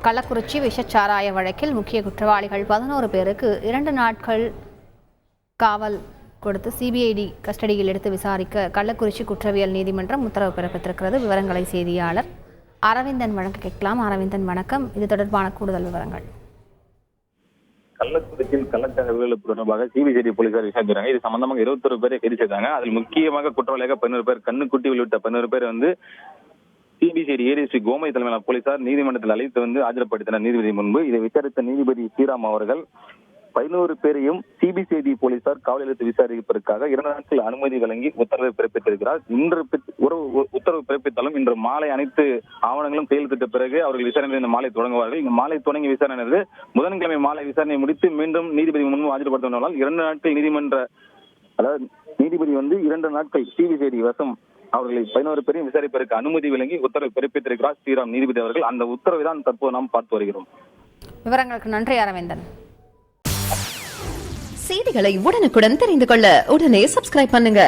கள்ளக்குறிச்சி விஷச்சாராய வழக்கில் முக்கிய குற்றவாளிகள் 11 பேருக்கு 2 நாட்கள் காவல் கொடுத்து சிபிஐடி கஸ்டடியில் எடுத்து விசாரிக்க கள்ளக்குறிச்சி குற்றவியல் நீதிமன்றம் உத்தரவு பிறப்பித்திருக்கிறது. விவரங்களை செய்தியாளர் அரவிந்தன் வழங்க கேட்கலாம். அரவிந்தன் வணக்கம். இது தொடர்பான கூடுதல் விவரங்கள். கள்ளக்குறிச்சியில் கள்ளச்சாராய தொடர்பாக சிபிசிஐடி போலீசார் விசாரிக்கிறாங்க. இது சம்பந்தமாக 21 பேரை கைது செய்தாங்க. அதில் முக்கியமாக குற்றவாளியாக 11 பேர், கண்ணுக்குட்டி உள்ளிட்ட 11 பேர் சிபிசிஐடி ஏடிஎஸ்பி கோமதி தலைமையிலான போலீசார் நீதிமன்றத்தில் அழைத்து ஆஜர்படுத்தினர் நீதிபதி முன்பு. இதை விசாரித்த நீதிபதி ஸ்ரீராம் அவர்கள் 11 பேரையும் சிபிசிஐடி போலீசார் காவலில் எடுத்து விசாரிப்பதற்காக 2 நாட்கள் அனுமதி வழங்கி உத்தரவை பிறப்பித்திருக்கிறார். இன்று உத்தரவு பிறப்பித்தாலும் இன்று மாலை அனைத்து ஆவணங்களும் கையெழுத்திட்ட பிறகு அவர்கள் விசாரணை இந்த மாலை தொடங்குவார்கள். இந்த மாலை தொடங்கி விசாரணை புதன்கிழமை மாலை விசாரணை முடித்து மீண்டும் நீதிபதி முன்பு ஆஜர்படுத்தினால் 2 நாட்கள் நீதிபதி 2 நாட்கள் சிபிசிஐடி வசம் அவர்களை 11 பேரையும் விசாரிப்பதற்கு அனுமதி வழங்கி உத்தரவை பிறப்பித்திருக்கிறார் ஸ்ரீராம் நீதிபதி அவர்கள். அந்த உத்தரவை தான் தற்போது நாம் பார்த்து வருகிறோம். விவரங்களுக்கு நன்றி அரவிந்தன். செய்திகளை உடனுக்குடன் தெரிந்து கொள்ள உடனே சப்ஸ்கிரைப் பண்ணுங்க.